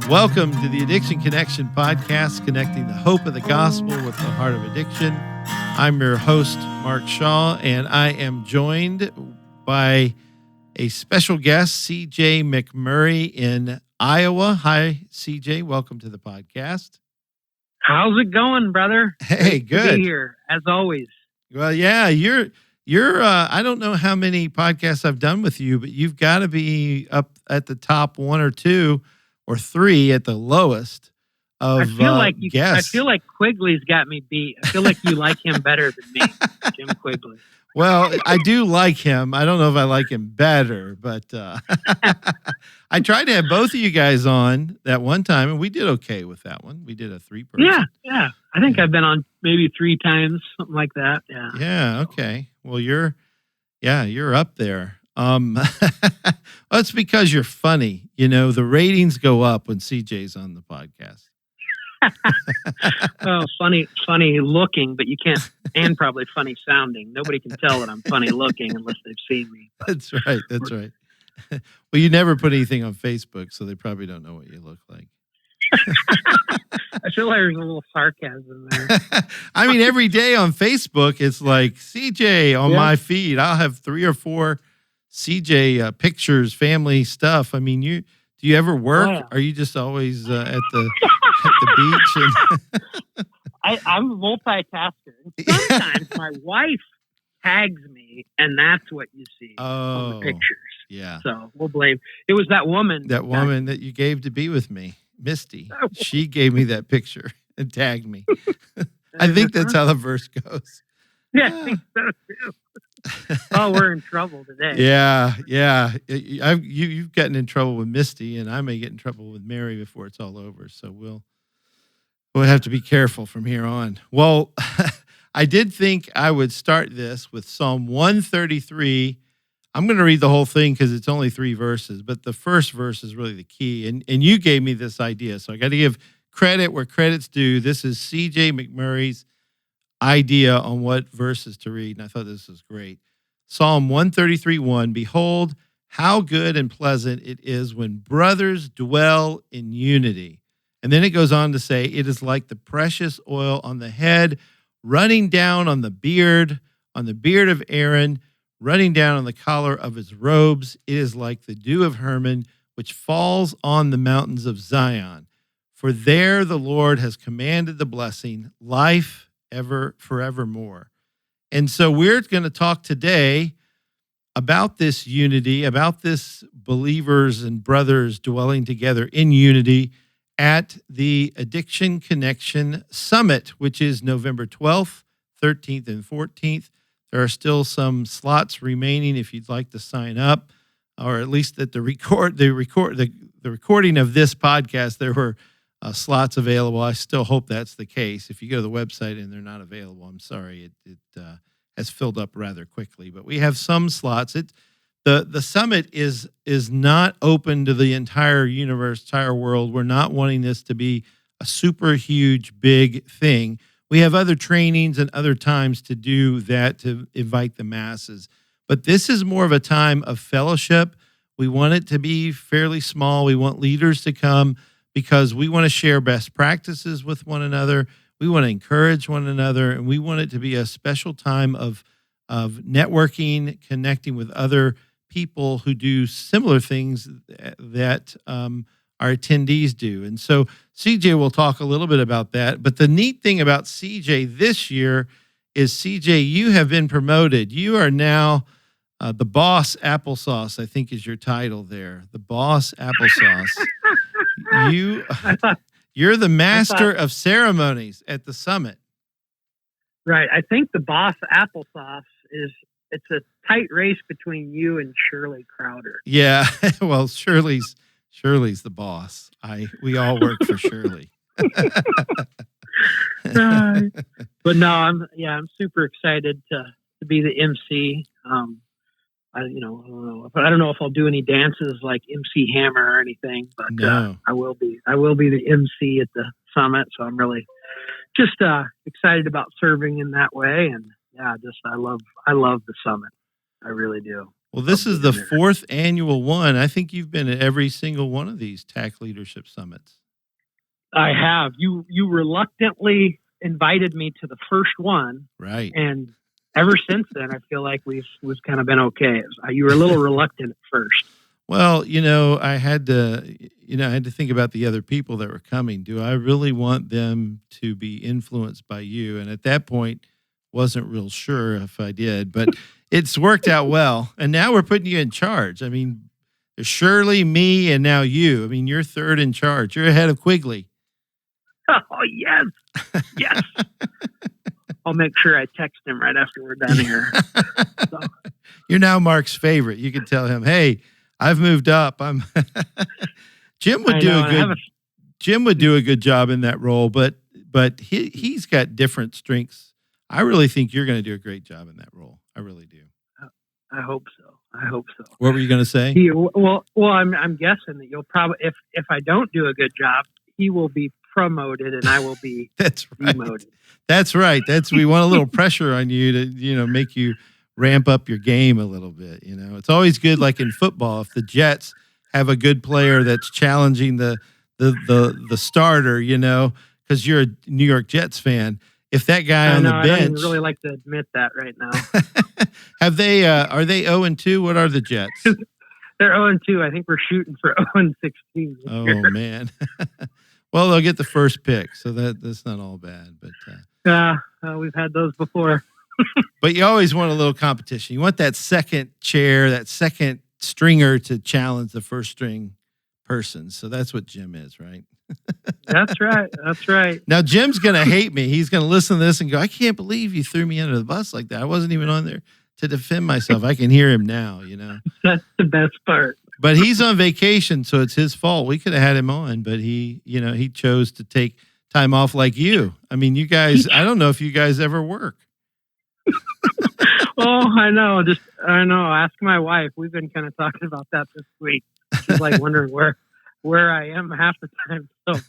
Welcome to the Addiction Connection podcast, connecting the hope of the gospel with the heart of addiction. I'm your host, Mark Shaw, and I am joined by a special guest, CJ McMurry in Iowa. Hi, CJ. Welcome to the podcast. How's it going, brother? Hey, Great good. to be here, as always. Well, yeah, you're. I don't know how many podcasts I've done with you, but you've got to be up at the top one or two or three at the lowest of guests. I feel like Quigley's got me beat. I feel like you like him better than me, Jim Quigley. Well, I do like him. I don't know if I like him better, but I tried to have both of you guys on that one time, and we did okay with that one. We did a 3-person. Yeah. I think I've been on maybe 3 times, something like that. Yeah. Yeah. Okay. Well, you're up there. Well, it's because you're funny. You know, the ratings go up when CJ's on the podcast. Well, funny looking, but you can't, and probably funny sounding. Nobody can tell that I'm funny looking unless they've seen me. That's right. Well, you never put anything on Facebook, so they probably don't know what you look like. I feel like there's a little sarcasm there. I mean, every day on Facebook, it's like CJ on my feed. I'll have 3 or 4 CJ pictures, family stuff. I mean, do you ever work? Oh, yeah. Are you just always at the beach? I'm a multitasker. Sometimes my wife tags me, and that's what you see on the pictures. Yeah. So we'll blame. It was that woman. That woman that you gave to be with me, Misty. She gave me that picture and tagged me. I think that's how the verse goes. Yeah, I think so too. Oh, we're in trouble today. Yeah. You've gotten in trouble with Misty, and I may get in trouble with Mary before it's all over. So we'll have to be careful from here on. Well, I did think I would start this with Psalm 133. I'm going to read the whole thing because it's only 3 verses, but the first verse is really the key. And you gave me this idea, so I got to give credit where credit's due. This is CJ McMurray's idea on what verses to read, and I thought this was great. Psalm 133:1, behold, how good and pleasant it is when brothers dwell in unity. And then it goes on to say, it is like the precious oil on the head, running down on the beard of Aaron, running down on the collar of his robes. It is like the dew of Hermon, which falls on the mountains of Zion. For there the Lord has commanded the blessing, life forevermore. And so we're going to talk today about this unity, about this believers and brothers dwelling together in unity at the Addiction Connection Summit, which is November 12th, 13th, and 14th. There are still some slots remaining if you'd like to sign up, or at least at the recording of this podcast, there were slots available. I still hope that's the case. If you go to the website and they're not available, I'm sorry. It has filled up rather quickly, but we have some slots. The summit is not open to the entire universe, entire world. We're not wanting this to be a super huge, big thing. We have other trainings and other times to do that, to invite the masses. But this is more of a time of fellowship. We want it to be fairly small. We want leaders to come because we want to share best practices with one another. We want to encourage one another, and we want it to be a special time of networking, connecting with other people who do similar things that our attendees do. And so CJ will talk a little bit about that. But the neat thing about CJ this year is, CJ, you have been promoted. You are now the boss applesauce, I think is your title there. The boss applesauce. You're the master of ceremonies at the summit. Right. I think the boss applesauce it's a tight race between you and Shirley Crowder. Yeah. Well, Shirley's the boss. We all work for Shirley. But no, I'm super excited to be the MC. I don't know if I'll do any dances like MC Hammer or anything, but no. I will be the MC at the summit. So I'm really just excited about serving in that way. And yeah, I love the summit. I really do. Well, this is the 4th annual one. I think you've been at every single one of these TAC Leadership Summits. I have. You reluctantly invited me to the first one. Right. And ever since then, I feel like we've kind of been okay. You were a little reluctant at first. Well, I had to think about the other people that were coming. Do I really want them to be influenced by you? And at that point, wasn't real sure if I did, but it's worked out well. And now we're putting you in charge. I mean, there's Shirley, me, and now you. I mean, you're third in charge. You're ahead of Quigley. Oh, yes. Yes. I'll make sure I text him right after we're done here. So. You're now Mark's favorite. You can tell him, hey, I've moved up. Jim would do a good job in that role, but he's got different strengths. I really think you're going to do a great job in that role. I really do. I hope so. What were you going to say? Well, I'm guessing that you'll probably, if I don't do a good job, he will be promoted and I will be demoted. That's right. We want a little pressure on you to, make you ramp up your game a little bit. It's always good, like in football, if the Jets have a good player that's challenging the starter, because you're a New York Jets fan. If that guy on the bench, I don't really like to admit that right now. Are they 0-2? What are the Jets? They're 0-2. I think we're shooting for 0-16. Oh man. Well, they'll get the first pick, so that's not all bad. But we've had those before. But you always want a little competition. You want that second chair, that second stringer to challenge the first string person. So that's what Jim is, right? That's right. Now, Jim's going to hate me. He's going to listen to this and go, I can't believe you threw me under the bus like that. I wasn't even on there to defend myself. I can hear him now, That's the best part. But he's on vacation, so it's his fault. We could have had him on, but he chose to take time off like you. I mean, you guys, I don't know if you guys ever work. Oh, I know. Ask my wife. We've been kind of talking about that this week. She's like wondering where I am half the time. So,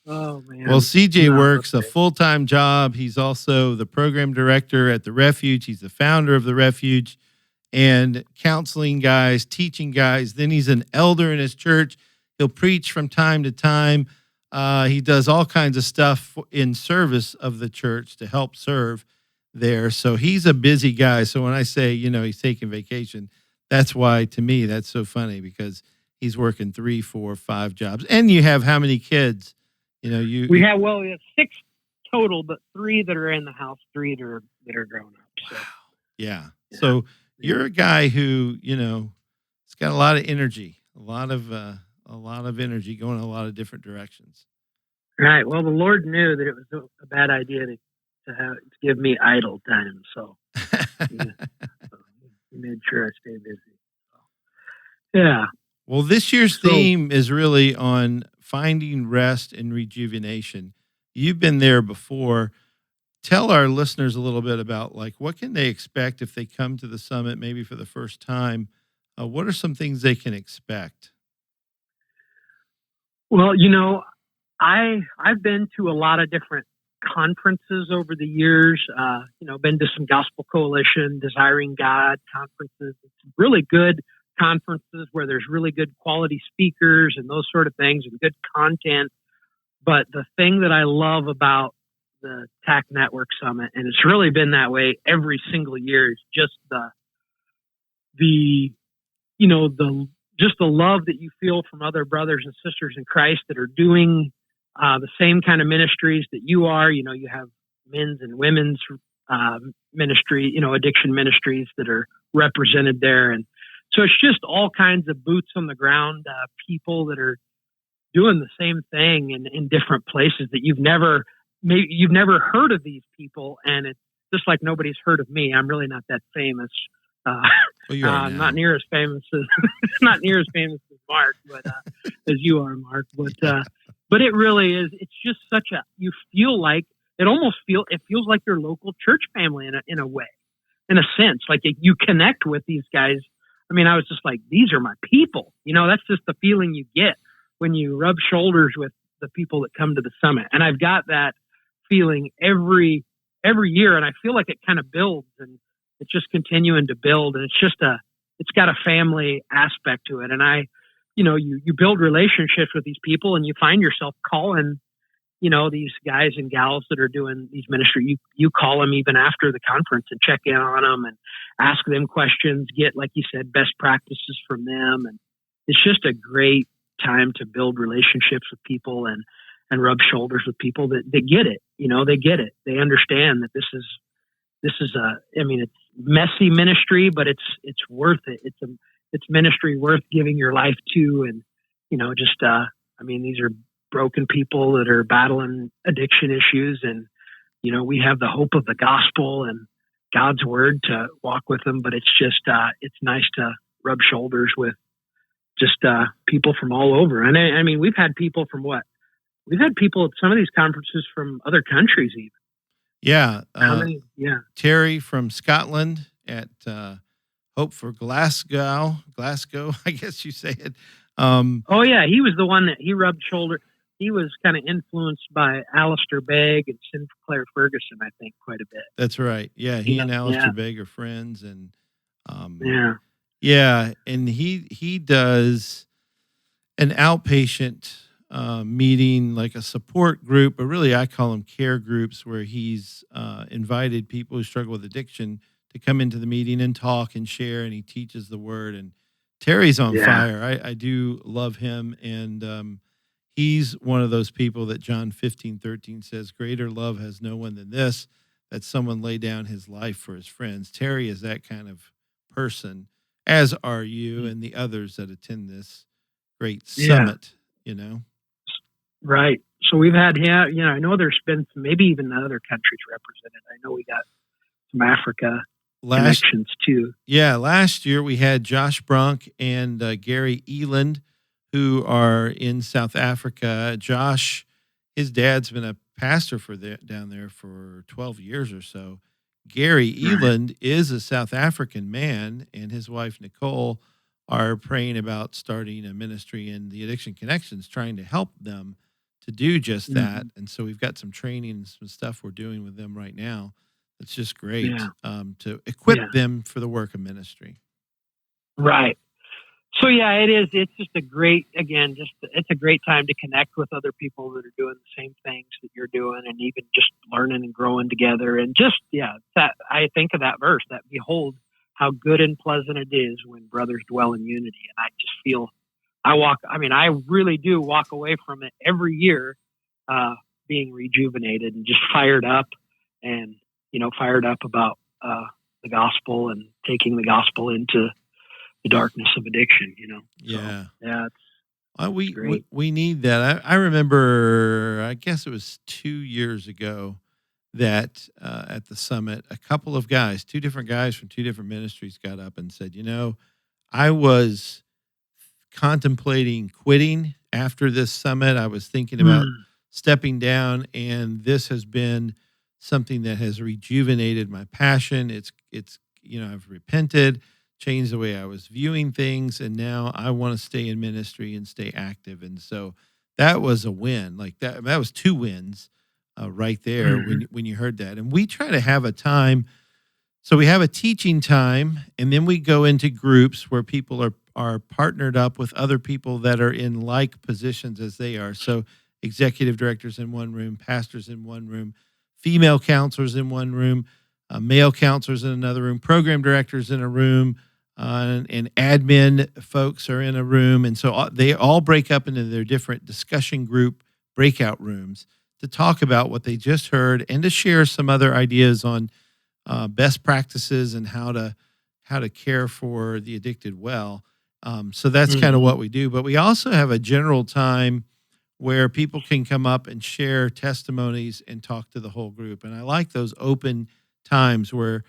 oh man. Well, CJ works a full-time job. He's also the program director at the Refuge. He's the founder of the Refuge and counseling guys, teaching guys. Then he's an elder in his church. He'll preach from time to time. He does all kinds of stuff in service of the church to help serve there. So he's a busy guy. So when I say, he's taking vacation, that's why, to me, that's so funny, because he's working 3, 4, 5 jobs. And you have how many kids? We have 6 total, but 3 that are in the house, 3 that are grown up. So. Wow. Yeah. So you're a guy who, has got a lot of energy, a lot of energy going in a lot of different directions. Right. Well, the Lord knew that it was a bad idea to give me idle time, so he made sure I stay busy. So, yeah. Well, this year's theme is really on finding rest and rejuvenation. You've been there before. Tell our listeners a little bit about, what can they expect if they come to the summit, maybe for the first time? What are some things they can expect? Well, I've been to a lot of different conferences over the years, been to some Gospel Coalition, Desiring God conferences, some really good conferences where there's really good quality speakers and those sort of things and good content. But the thing that I love about the TAC Network Summit, and it's really been that way every single year, is just the love that you feel from other brothers and sisters in Christ that are doing the same kind of ministries that you are. You have men's and women's ministry, addiction ministries that are represented there. And so it's just all kinds of boots on the ground, people that are doing the same thing in different places that you've never heard of these people. And it's just like nobody's heard of me. I'm really not that famous. Not near as famous as Mark, but as you are, Mark. But it really is. It's just you feel like it feels like your local church family in a way, in a sense. Like you connect with these guys. I mean, I was just like, these are my people. That's just the feeling you get when you rub shoulders with the people that come to the summit. And I've got that feeling every year, and I feel like it kind of builds. And it's just continuing to build, and it's got a family aspect to it. And you build relationships with these people, and you find yourself calling, these guys and gals that are doing these ministry. You call them even after the conference and check in on them and ask them questions, get, like you said, best practices from them. And it's just a great time to build relationships with people and rub shoulders with people that get it. They get it. They understand that this is it's messy ministry, but it's worth it. It's ministry worth giving your life to. And, these are broken people that are battling addiction issues. And, we have the hope of the gospel and God's word to walk with them. But it's just, it's nice to rub shoulders with just people from all over. And we've had people from we've had people at some of these conferences from other countries even. Yeah. How many? Yeah. Terry from Scotland at Hope for Glasgow, I guess you say it. Oh yeah, he was the one that he rubbed shoulder. He was kind of influenced by Alistair Begg and Sinclair Ferguson, I think, quite a bit. That's right. Yeah, he and Alistair Begg are friends, and and he does an outpatient meeting, like a support group, but really I call them care groups, where he's invited people who struggle with addiction to come into the meeting and talk and share, and he teaches the word. And Terry's on fire. I do love him, and he's one of those people that John 15:13 says, greater love has no one than this, that someone lay down his life for his friends. Terry is that kind of person, as are you and the others that attend this great summit, Right. So we've had him, I know there's been maybe even other countries represented. I know we got some Africa connections too. Yeah. Last year we had Josh Brunk and Gary Eland, who are in South Africa. Josh, his dad's been a pastor down there for 12 years or so. Gary Eland is a South African man, and his wife, Nicole, are praying about starting a ministry in the Addiction Connections, trying to help them to do just that. And so we've got some training and some stuff we're doing with them right now. It's just great to equip them for the work of ministry. Right. So it is. It's just a great time to connect with other people that are doing the same things that you're doing, and even just learning and growing together. And that I think of that verse, that behold how good and pleasant it is when brothers dwell in unity. And I just feel I really do walk away from it every year being rejuvenated and just fired up, and fired up about the gospel and taking the gospel into the darkness of addiction, we need that. I remember, I guess it was 2 years ago, that at the summit, a couple of guys, two different guys from two different ministries, got up and said, I was contemplating quitting after this summit. I was thinking about stepping down, and this has been something that has rejuvenated my passion. It's I've repented, changed the way I was viewing things, and now I want to stay in ministry and stay active. And so that was a win. Like that was two wins right there when you heard that. And we try to have a time. So we have a teaching time, and then we go into groups where people are partnered up with other people that are in like positions as they are. So executive directors in one room, pastors in one room, female counselors in one room, male counselors in another room, program directors in a room, and admin folks are in a room. And so they all break up into their different discussion group breakout rooms to talk about what they just heard and to share some other ideas on best practices and how to care for the addicted well. So that's kind of what we do. But we also have a general time where people can come up and share testimonies and talk to the whole group. And I like those open times where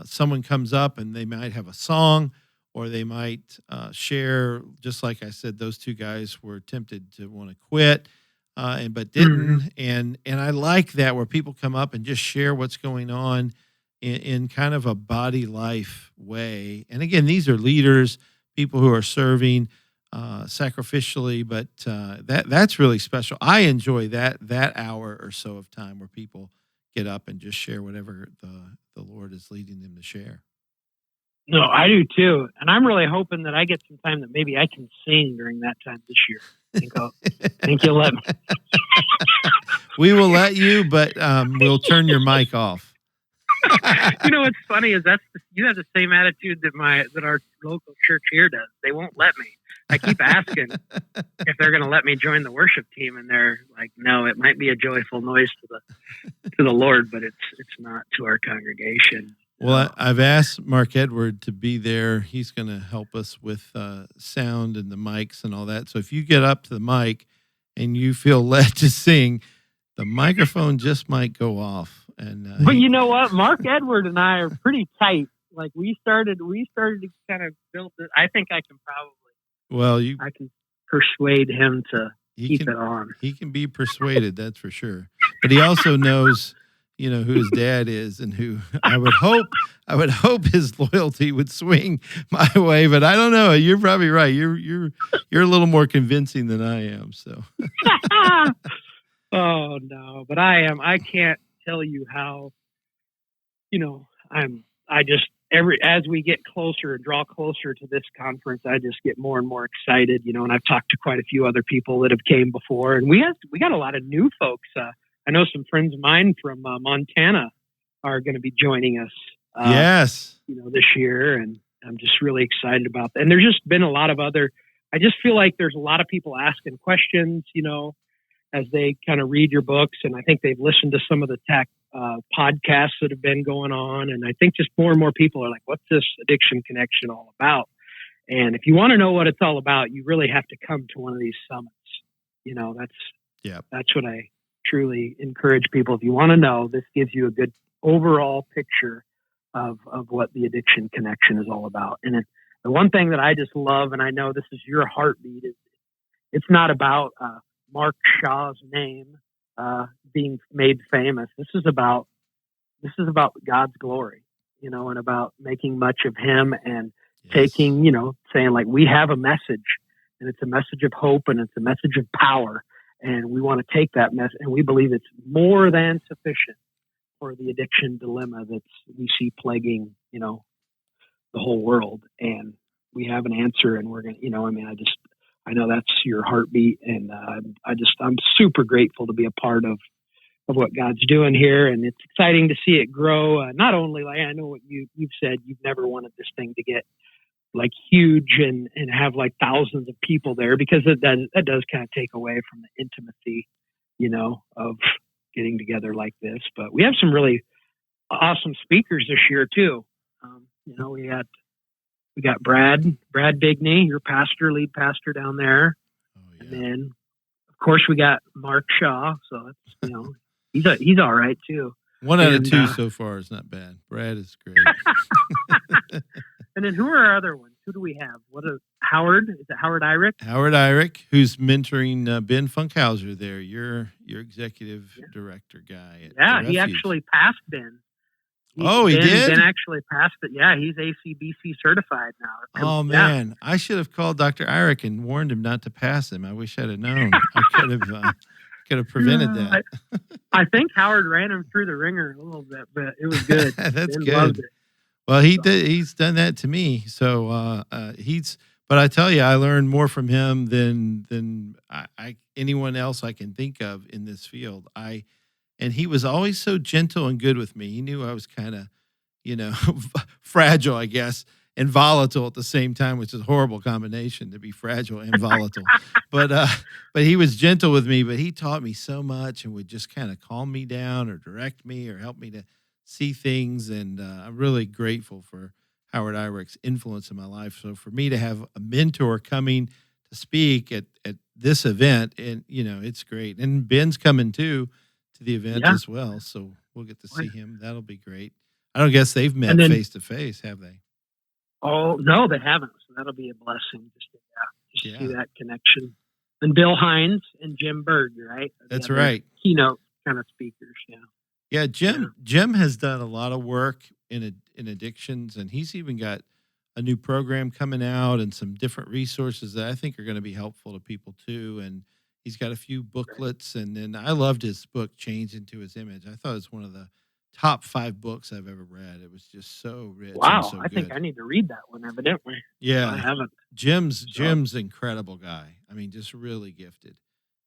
someone comes up and they might have a song, or they might share, just like I said, those two guys were tempted to want to quit, but didn't. And I like that, where people come up and just share what's going on in kind of a body life way. And again, these are leaders, people who are serving sacrificially, but that's really special. I enjoy that hour or so of time where people get up and just share whatever the Lord is leading them to share. No, I do too. And I'm really hoping that I get some time that maybe I can sing during that time this year. Think you'll let me? We will let you, but we'll turn your mic off. What's funny is you have the same attitude that our local church here does. They won't let me. I keep asking if they're going to let me join the worship team, and they're like, "No, it might be a joyful noise to the Lord, but it's not to our congregation." Well, I've asked Mark Edward to be there. He's going to help us with sound and the mics and all that. So if you get up to the mic and you feel led to sing, the microphone just might go off. But you know what? Mark Edward and I are pretty tight. Like we started to kind of build it. I think I can probably. I can persuade him to keep it on. He can be persuaded, that's for sure. But he also knows, who his dad is, and who I would hope his loyalty would swing my way. But I don't know. You're probably right. You're a little more convincing than I am. So. Oh no, but I am. I can't tell you how. As we get closer and draw closer to this conference, I just get more and more excited. And I've talked to quite a few other people that have came before, and we got a lot of new folks. I know some friends of mine from Montana are going to be joining us. Yes. This year, and I'm just really excited about that. And there's just been a lot of I just feel like there's a lot of people asking questions, as they kind of read your books. And I think they've listened to some of the TAC podcasts that have been going on. And I think just more and more people are like, what's this Addiction Connection all about? And if you want to know what it's all about, you really have to come to one of these summits. That's what I truly encourage people. If you want to know, this gives you a good overall picture of what the Addiction Connection is all about. And the one thing that I just love, and I know this is your heartbeat, is it's not about Mark Shaw's name being made famous. This is about God's glory, and about making much of Him and taking, saying like, we have a message, and it's a message of hope, and it's a message of power. And we want to take that message, and we believe it's more than sufficient for the addiction dilemma that we see plaguing, the whole world. And we have an answer, and we're going to, I know that's your heartbeat. And I'm super grateful to be a part of what God's doing here. And it's exciting to see it grow. Not only, like, I know what you've said, you've never wanted this thing to get like huge and have like thousands of people there, because that does kind of take away from the intimacy, of getting together like this. But we have some really awesome speakers this year too. We got Brad Bigney, your lead pastor down there. Oh, yeah. And then of course we got Mark Shaw. So that's, he's all right too. 1 out of 2 so far is not bad. Brad is great. And then who are our other ones? Who do we have? Howard? Is it Howard Eyrich? Howard Eyrich, who's mentoring Ben Funkhauser there, your executive director guy. Yeah, he actually passed Ben. He did? Ben actually passed it. Yeah, he's ACBC certified now. Oh, man. I should have called Dr. Eyrich and warned him not to pass him. I wish I'd have known. I could have prevented that. I think Howard ran him through the ringer a little bit, but it was good. That's Ben good. Loved it. Well, he's done that to me. So but I tell you, I learned more from him than anyone else I can think of in this field. And he was always so gentle and good with me. He knew I was kind of, fragile, I guess, and volatile at the same time, which is a horrible combination to be fragile and volatile. But he was gentle with me, but he taught me so much and would just kind of calm me down or direct me or help me to see things. And I'm really grateful for Howard Eyrich's influence in my life. So for me to have a mentor coming to speak at this event, and, it's great. And Ben's coming too to the event as well. So we'll get to see him. That'll be great. I don't guess they've met face to face, have they? Oh, no, they haven't. So that'll be a blessing just to see that connection. And Bill Hines and Jim Berg, right? That's right. Keynote kind of speakers, Yeah, Jim has done a lot of work in addictions, and he's even got a new program coming out and some different resources that I think are going to be helpful to people too. And He's got a few booklets, and then I loved his book, Change into His Image. I thought it was one of the top 5 books I've ever read. It was just so rich and so I think good. I need to read that one, evidently. I Yeah, haven't. Jim's an incredible guy. I mean, just really gifted.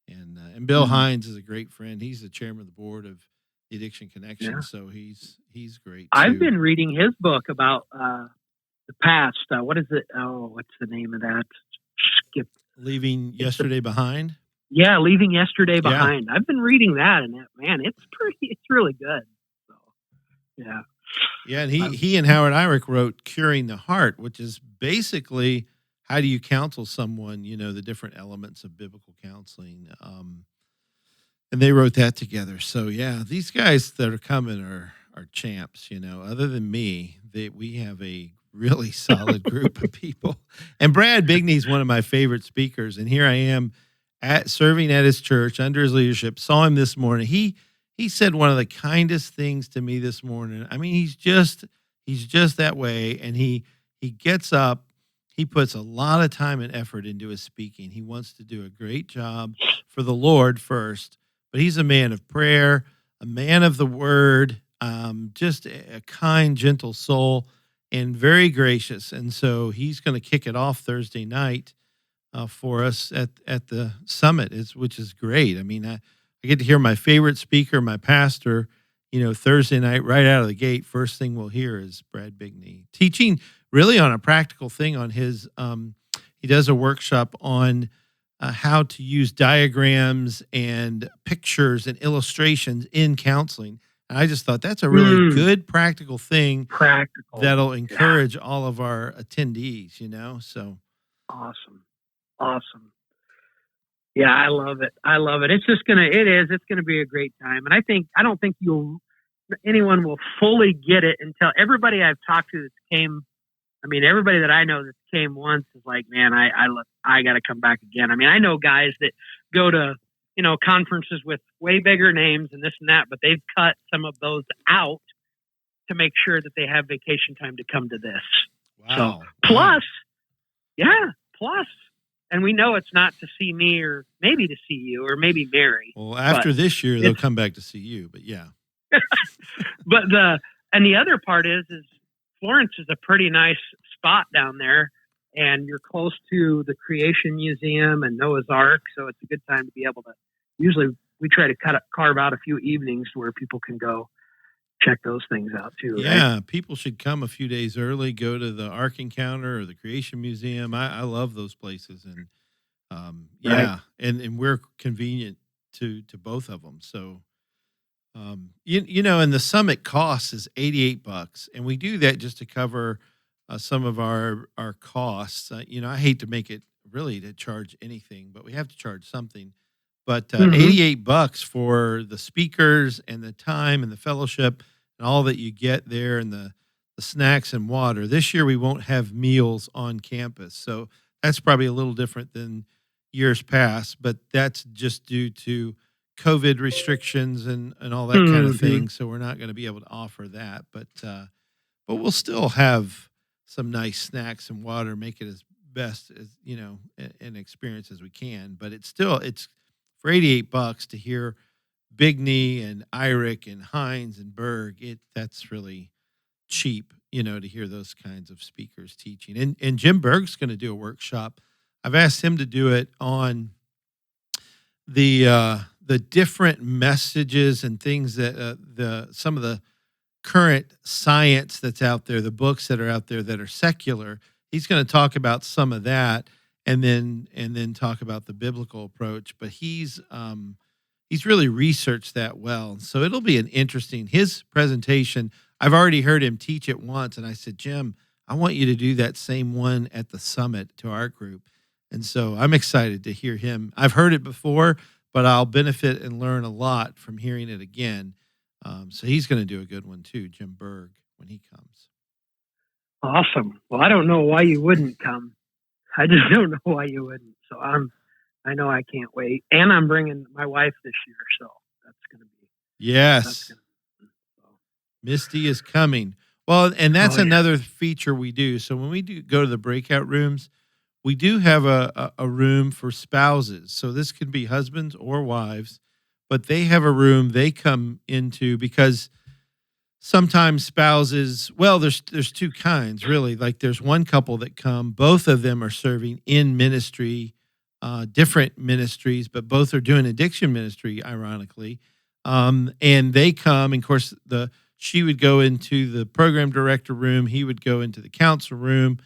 And Bill Hines is a great friend. He's the chairman of the board of the Addiction Connection, so he's great too. I've been reading his book about the past. What is it? Oh, what's the name of that? Leaving Yesterday Behind. Yeah, Leaving Yesterday Behind. I've been reading that, and man, it's really good. So, yeah. Yeah, and he and Howard Eyrich wrote Curing the Heart, which is basically how do you counsel someone, the different elements of biblical counseling. And they wrote that together. So, yeah, these guys that are coming are champs, Other than me, we have a really solid group of people. And Brad Bigney is one of my favorite speakers. And here I am serving at his church under his leadership. Saw him this morning. He said one of the kindest things to me this morning. I mean, he's just that way. And he gets up. He puts a lot of time and effort into his speaking. He wants to do a great job for the Lord first, but he's a man of prayer, a man of the word, just a kind, gentle soul, and very gracious. And so he's going to kick it off Thursday night for us at the summit, which is great. I mean, I get to hear my favorite speaker, my pastor, Thursday night right out of the gate. First thing we'll hear is Brad Bigney teaching really on a practical thing on his, he does a workshop on how to use diagrams and pictures and illustrations in counseling. And I just thought that's a really good practical thing that'll encourage all of our attendees, so. Awesome. Yeah, I love it. It's going to be a great time. And I don't think anyone will fully get it until everybody I've talked to that came. I mean, everybody that I know that came once is like, man, I got to come back again. I mean, I know guys that go to, conferences with way bigger names and this and that, but they've cut some of those out to make sure that they have vacation time to come to this. Wow. So, plus, and we know it's not to see me or maybe to see you or maybe Mary. Well, after this year, they'll come back to see you, but yeah. But the other part is Florence is a pretty nice spot down there, and you're close to the Creation Museum and Noah's Ark, so it's a good time to be able to. Usually, we try to carve out a few evenings where people can go check those things out too. Yeah, right? People should come a few days early, go to the Ark Encounter or the Creation Museum. I love those places, and Right. and we're convenient to both of them. So. And the summit cost is $88, and we do that just to cover some of our costs. I hate to make it really to charge anything, but we have to charge something. But $88 for the speakers and the time and the fellowship and all that you get there and the snacks and water. This year we won't have meals on campus, so that's probably a little different than years past. But that's just due to COVID restrictions and all that kind of thing. So we're not going to be able to offer that, but we'll still have some nice snacks and water, make it as best as, an experience as we can. But it's for $88 to hear Bigney and Eyrich and Hines and Berg. That's really cheap, to hear those kinds of speakers teaching. And Jim Berg's going to do a workshop. I've asked him to do it on the different messages and things that some of the current science that's out there, the books that are out there that are secular. He's going to talk about some of that, and then talk about the biblical approach. But he's really researched that well, so it'll be his presentation. I've already heard him teach it once, and I said, Jim, I want you to do that same one at the summit to our group. And so I'm excited to hear him. I've heard it before, but I'll benefit and learn a lot from hearing it again. So he's going to do a good one too, Jim Berg, when he comes. Awesome. Well, I don't know why you wouldn't come. I just don't know why you wouldn't. So I know I can't wait. And I'm bringing my wife this year, so that's going to be. Yes. Misty is coming. Well, and that's another feature we do. So when we go to the breakout rooms, we do have a room for spouses. So this could be husbands or wives, but they have a room they come into because sometimes spouses, well, there's two kinds really. Like there's one couple that come, both of them are serving in ministry, different ministries, but both are doing addiction ministry, ironically. And they come, and of course, she would go into the program director room, he would go into the counsel room.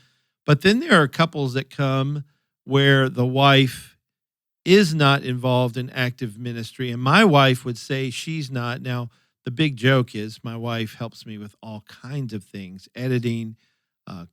But then there are couples that come where the wife is not involved in active ministry, and my wife would say she's not. Now, the big joke is my wife helps me with all kinds of things, editing,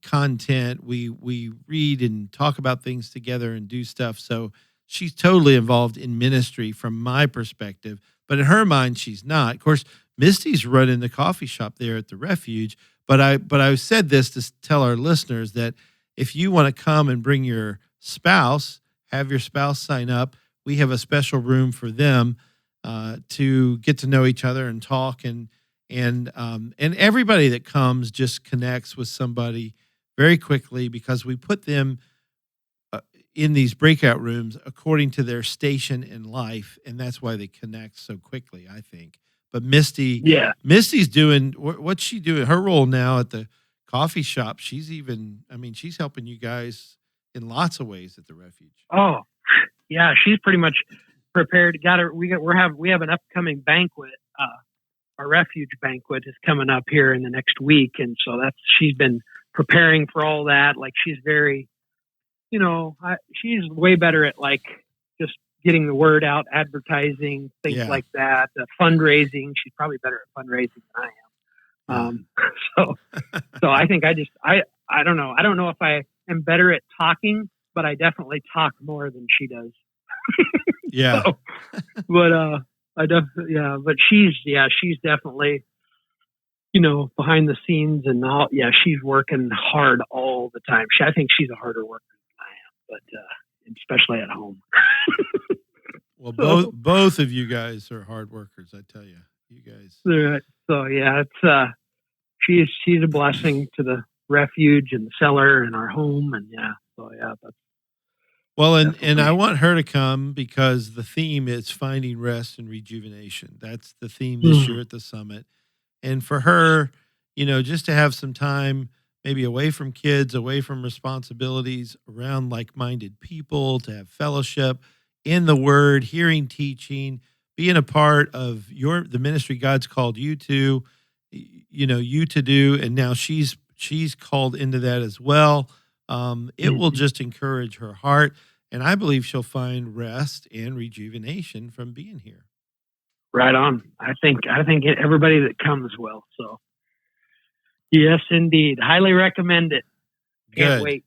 content. We read and talk about things together and do stuff. So she's totally involved in ministry from my perspective, but in her mind, she's not. Of course, Misty's running the coffee shop there at the Refuge, but I said this to tell our listeners that if you want to come and bring your spouse, have your spouse sign up, we have a special room for them to get to know each other and talk, and everybody that comes just connects with somebody very quickly because we put them in these breakout rooms according to their station in life, and that's why they connect so quickly, I think. But Misty's doing what's she doing? Her role now at the coffee shop. She's helping you guys in lots of ways at the Refuge. Oh, yeah, she's pretty much prepared. We have an upcoming banquet. Our Refuge banquet is coming up here in the next week, and so she's been preparing for all that. Like she's very, she's way better at like just getting the word out, advertising, things like that, fundraising. She's probably better at fundraising than I am. So I think I don't know. I don't know if I am better at talking, but I definitely talk more than she does. Yeah. But she's definitely, behind the scenes and all. Yeah, she's working hard all the time. I think she's a harder worker than I am, but especially at home. Well, both of you guys are hard workers, I tell you. You guys. So yeah, it's she's a blessing to the Refuge and the cellar and our home, and that's. Well, and I want her to come because the theme is finding rest and rejuvenation. That's the theme this year at the summit. And for her, just to have some time, maybe away from kids, away from responsibilities, around like-minded people, to have fellowship in the Word, hearing teaching, being a part of the ministry God's called you to, you to do. And now she's called into that as well. It will just encourage her heart, and I believe she'll find rest and rejuvenation from being here. Right on. I think everybody that comes will. So, yes, indeed, highly recommend it. Cannot wait.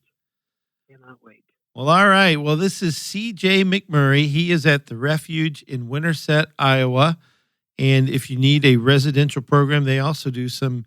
Well, all right. Well, this is C.J. McMurry. He is at the Refuge in Winterset, Iowa, and if you need a residential program, they also do some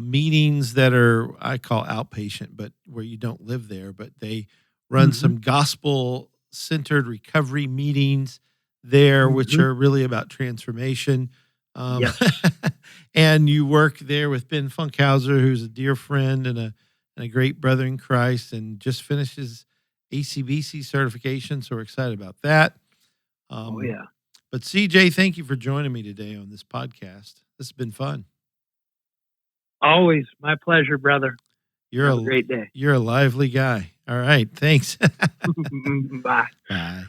meetings that I call outpatient, but where you don't live there, but they run some gospel-centered recovery meetings there, which are really about transformation. And you work there with Ben Funkhauser, who's a dear friend and a great brother in Christ, and just finished his ACBC certification, so we're excited about that. But CJ, thank you for joining me today on this podcast. This has been fun. Always my pleasure, brother. Have a great day. You're a lively guy. All right. Thanks. Bye. Bye.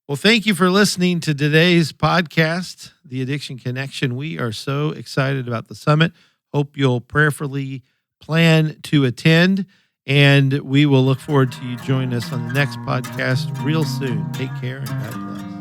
Well, thank you for listening to today's podcast, The Addiction Connection. We are so excited about the summit. Hope you'll prayerfully plan to attend, and we will look forward to you joining us on the next podcast real soon. Take care and God bless.